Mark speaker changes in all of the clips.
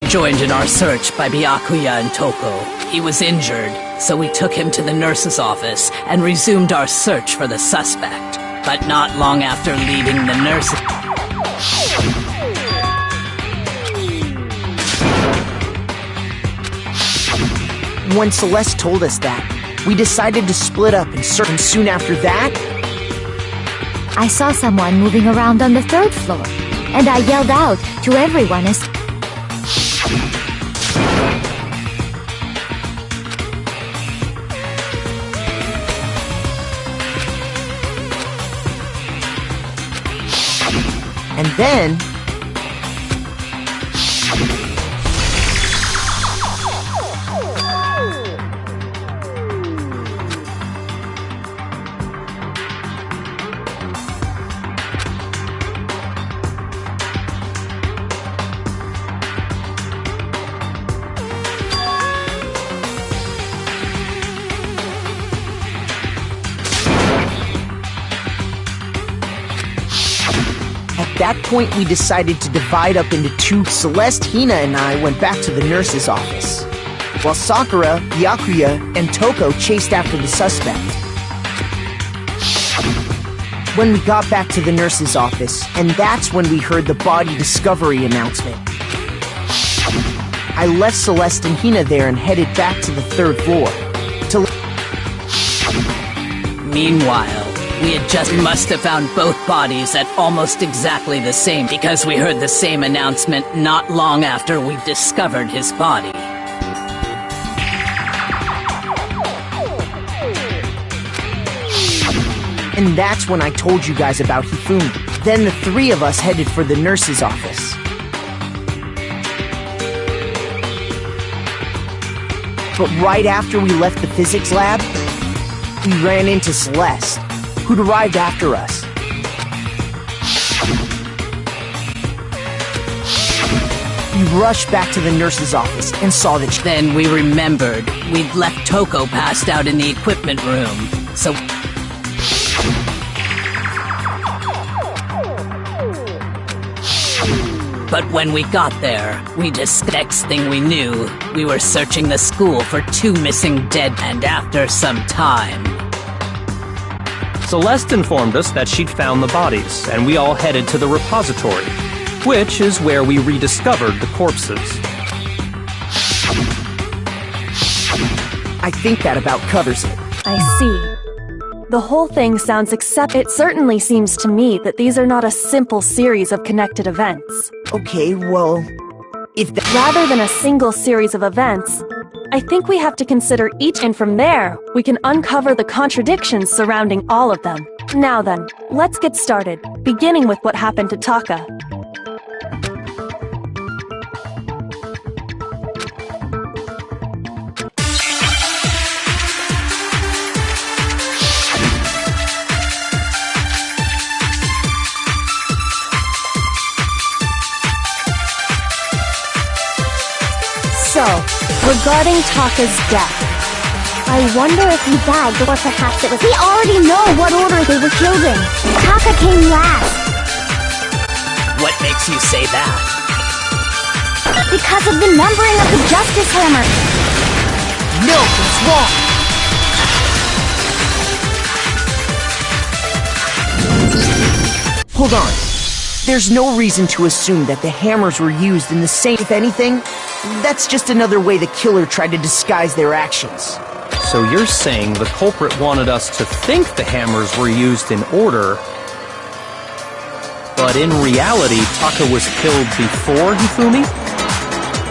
Speaker 1: joined in our search by Byakuya and Toko. He was injured, so we took him to the nurse's office and resumed our search for the suspect. But not long after leaving the nurse...
Speaker 2: When Celeste told us that, we decided to split up and soon after that...
Speaker 3: I saw someone moving around on the 3rd floor, and I yelled out to everyone as...
Speaker 2: And then... At that point, we decided to divide up into two. Celeste, Hina, and I went back to the nurse's office, while Sakura, Byakuya, and Toko chased after the suspect. When we got back to the nurse's office, and that's when we heard the body discovery announcement. I left Celeste and Hina there and headed back to the 3rd floor.
Speaker 1: Meanwhile, we must have found both bodies at almost exactly the same, because we heard the same announcement not long after we discovered his body.
Speaker 2: And that's when I told you guys about Hifumi. Then the 3 of us headed for the nurse's office. But right after we left the physics lab, we ran into Celeste, who'd arrived after us. We rushed back to the nurse's office and saw that
Speaker 1: Then we remembered we'd left Toko passed out in the equipment room, so... But when we got there, next thing we knew, we were searching the school for 2 missing dead, and after some time...
Speaker 4: Celeste informed us that she'd found the bodies, and we all headed to the repository, which is where we rediscovered the corpses.
Speaker 2: I think that about covers it.
Speaker 5: I see. The whole thing sounds it certainly seems to me that these are not a simple series of connected events.
Speaker 2: Okay, well,
Speaker 5: Rather than a single series of events, I think we have to consider each, and from there, we can uncover the contradictions surrounding all of them. Now then, let's get started, beginning with what happened to Taka. So, regarding Taka's death,
Speaker 3: I wonder if he died, or perhaps it was... We already know what order they were killed in. Taka came last.
Speaker 1: What makes you say that?
Speaker 3: Because of the numbering of the Justice Hammer.
Speaker 2: no, it's wrong. Hold on. There's no reason to assume that the hammers were used in the same... If anything, that's just another way the killer tried to disguise their actions.
Speaker 4: So you're saying the culprit wanted us to think the hammers were used in order, but in reality, Taka was killed before Hifumi?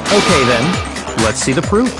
Speaker 4: Okay then, let's see the proof.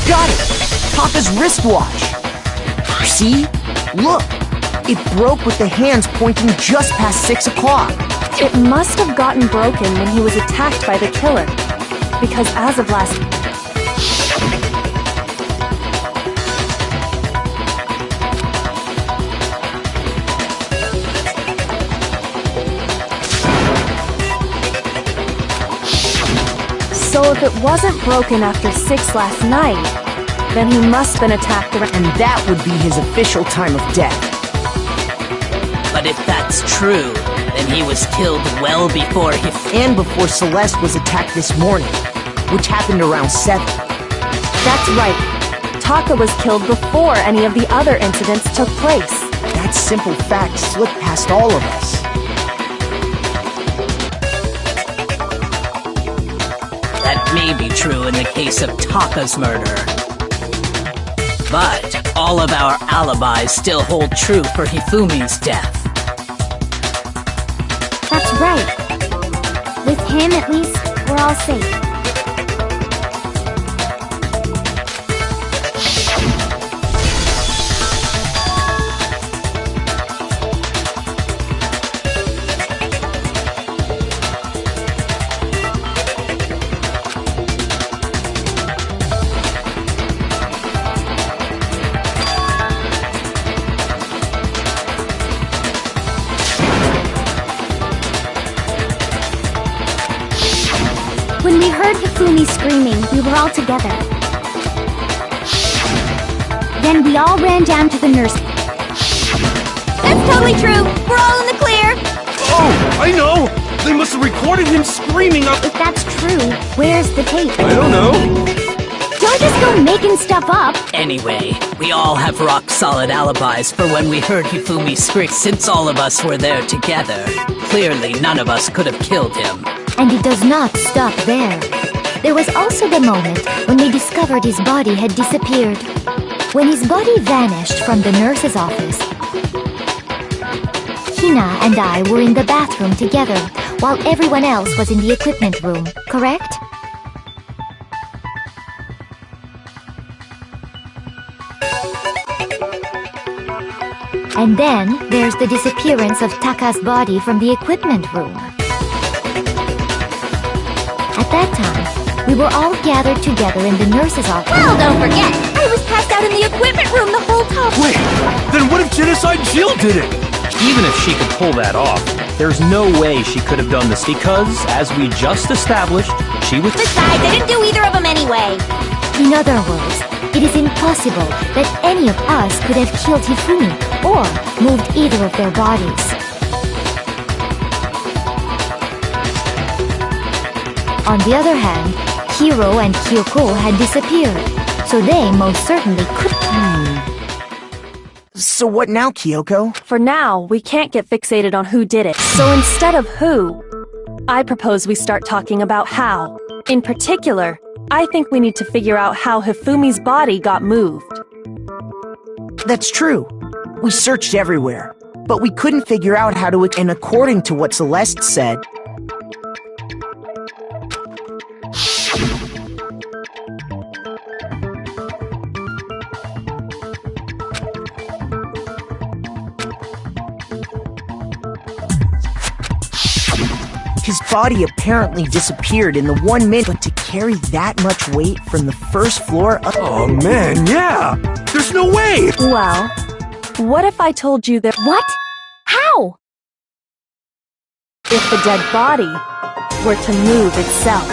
Speaker 2: got it! Taka's wristwatch! See? Look! It broke with the hands pointing just past 6 o'clock.
Speaker 5: It must have gotten broken when he was attacked by the killer. Because as of last... So if it wasn't broken after 6 last night, then he must have been attacked around...
Speaker 2: And that would be his official time of death.
Speaker 1: But if that's true, then he was killed well before he...
Speaker 2: And before Celeste was attacked this morning, which happened around 7.
Speaker 5: That's right. Taka was killed before any of the other incidents took place.
Speaker 2: That simple fact slipped past all of us.
Speaker 1: That may be true in the case of Taka's murder. But all of our alibis still hold true for Hifumi's death.
Speaker 3: That's right. With him, at least, we're all safe. When we heard Hifumi screaming, we were all together. Then we all ran down to the nurse.
Speaker 6: That's totally true! We're all in the clear!
Speaker 7: Oh, I know! They must have recorded him screaming up...
Speaker 3: If that's true, where's the tape?
Speaker 7: I don't know.
Speaker 3: Don't just go making stuff up!
Speaker 1: Anyway, we all have rock-solid alibis for when we heard Hifumi scream. Since all of us were there together, clearly none of us could have killed him.
Speaker 3: And it does not stop there. There was also the moment when we discovered his body had disappeared. When his body vanished from the nurse's office, Hina and I were in the bathroom together, while everyone else was in the equipment room, correct? And then there's the disappearance of Taka's body from the equipment room. At that time, we were all gathered together in the nurse's office.
Speaker 6: Well, don't forget, I was passed out in the equipment room the whole time.
Speaker 7: Wait, then what if Genocide Jill did it?
Speaker 4: Even if she could pull that off, there's no way she could have done this because, as we just established, she was...
Speaker 6: Besides, I didn't do either of them anyway.
Speaker 3: In other words, it is impossible that any of us could have killed Hifumi or moved either of their bodies. On the other hand, Hiro and Kyoko had disappeared, so they most certainly could...
Speaker 2: So what now, Kyoko?
Speaker 5: For now, we can't get fixated on who did it. So instead of who, I propose we start talking about how. In particular, I think we need to figure out how Hifumi's body got moved.
Speaker 2: That's true. We searched everywhere, but we couldn't figure out how to... And according to what Celeste said... His body apparently disappeared in the 1 minute, but to carry that much weight from the first floor up...
Speaker 7: Oh man, yeah! There's no way!
Speaker 5: Well, what if I told you that...
Speaker 3: What? How?
Speaker 5: If the dead body were to move itself.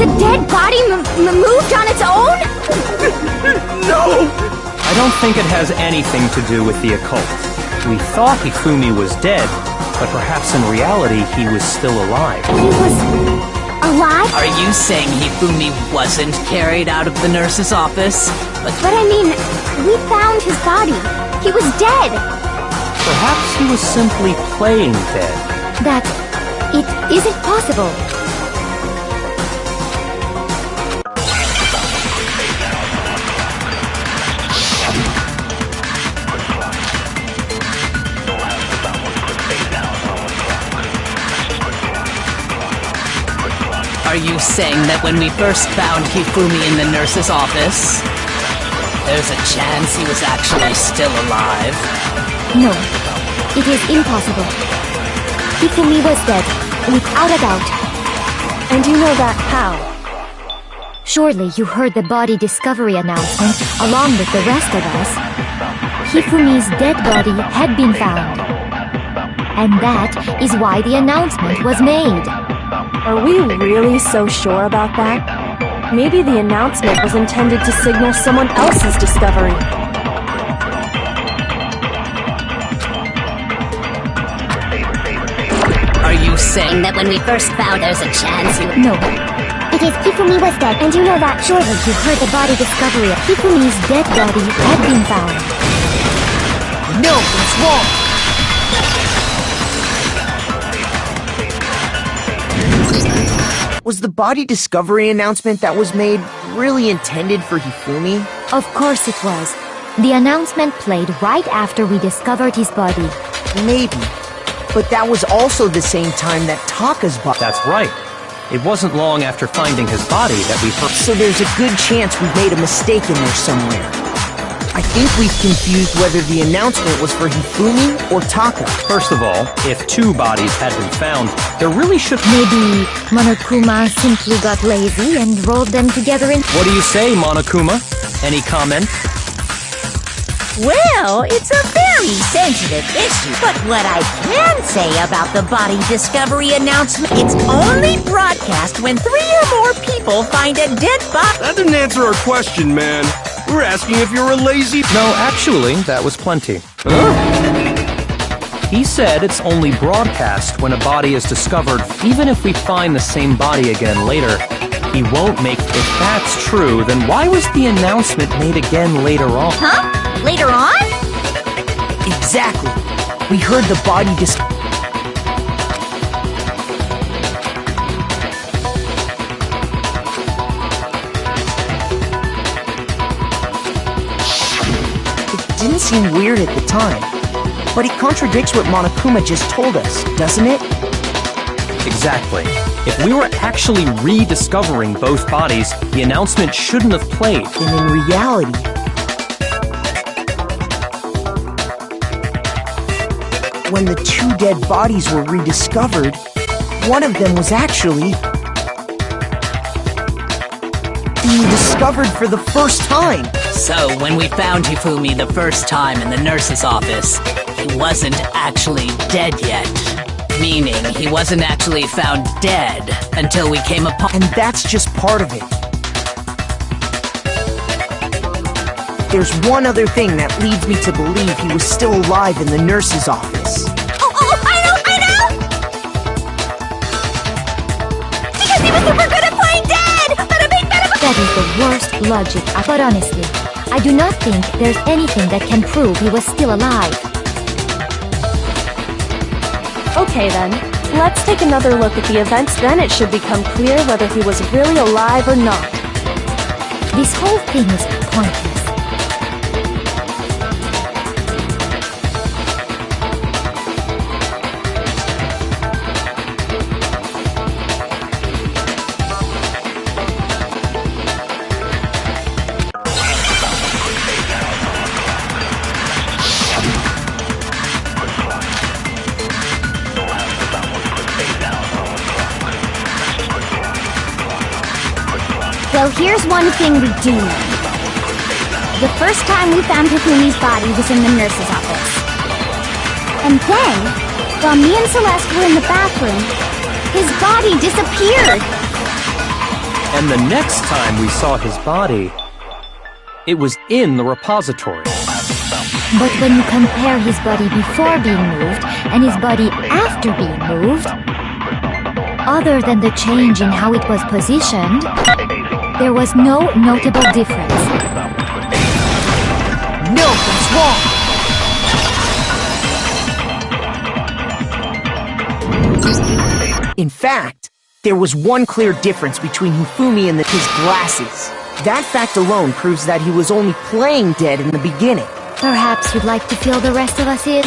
Speaker 6: The dead body moved on its own?
Speaker 7: No!
Speaker 4: I don't think it has anything to do with the occult. We thought Hifumi was dead, but perhaps in reality he was still alive.
Speaker 3: He was... alive?
Speaker 1: Are you saying Hifumi wasn't carried out of the nurse's office?
Speaker 3: But I mean, we found his body. He was dead.
Speaker 4: Perhaps he was simply playing dead.
Speaker 3: That... it isn't possible.
Speaker 1: Are you saying that when we first found Hifumi in the nurse's office, there's a chance he was actually still alive?
Speaker 3: No, it is impossible. Hifumi was dead, without a doubt.
Speaker 5: And you know that how?
Speaker 3: Surely you heard the body discovery announcement along with the rest of us. Hifumi's dead body had been found. And that is why the announcement was made.
Speaker 5: Are we really so sure about that? Maybe the announcement was intended to signal someone else's discovery.
Speaker 1: Are you saying that when we first found there's a chance he...
Speaker 3: No. It is Hifumi was dead, and you know that. Surely you heard the body discovery. Hifumi's dead body had been found.
Speaker 2: No, that's wrong! Was the body discovery announcement that was made really intended for Hifumi?
Speaker 3: Of course it was. The announcement played right after we discovered his body.
Speaker 2: Maybe. But that was also the same time that Taka's body...
Speaker 4: That's right. It wasn't long after finding his body that we heard...
Speaker 2: So there's a good chance we made a mistake in there somewhere. I think we've confused whether the announcement was for Hifumi or Taka.
Speaker 4: First of all, if two bodies had been found, there really should...
Speaker 3: Maybe Monokuma simply got lazy and rolled them together in...
Speaker 4: What do you say, Monokuma? Any comment?
Speaker 6: Well, it's a very sensitive issue. But what I can say about the body discovery announcement, it's only broadcast when 3 or more people find a dead body.
Speaker 7: That didn't answer our question, man. We're asking if you're a lazy...
Speaker 4: No, actually, that was plenty. He said it's only broadcast when a body is discovered, even if we find the same body again later. He won't make... If that's true, then why was the announcement made again later on?
Speaker 6: Huh? Later on?
Speaker 2: Exactly. We heard the body It didn't seem weird at the time, but it contradicts what Monokuma just told us, doesn't it?
Speaker 4: Exactly. If we were actually rediscovering both bodies, the announcement shouldn't have played.
Speaker 2: And in reality... when the 2 dead bodies were rediscovered, one of them was actually... being discovered for the first time.
Speaker 1: So, when we found Hifumi the first time in the nurse's office, he wasn't actually dead yet. Meaning, he wasn't actually found dead until we came upon...
Speaker 2: And that's just part of it. There's one other thing that leads me to believe he was still alive in the nurse's office.
Speaker 6: Oh, I know! Because he was super good at playing dead! Bada bing, bada bing.
Speaker 3: That is the worst logic, but honestly, I do not think there's anything that can prove he was still alive.
Speaker 5: Okay then, let's take another look at the events, then it should become clear whether he was really alive or not.
Speaker 3: This whole thing is pointless.
Speaker 8: Well, here's one thing we do know. The first time we found Hifumi's body was in the nurse's office. And then, while me and Celeste were in the bathroom, his body disappeared!
Speaker 4: And the next time we saw his body, it was in the repository.
Speaker 3: But when you compare his body before being moved and his body after being moved, other than the change in how it was positioned, there was no notable difference.
Speaker 2: No, that's wrong! In fact, there was one clear difference between Hifumi and his glasses. That fact alone proves that he was only playing dead in the beginning.
Speaker 3: Perhaps you'd like to fill the rest of us in?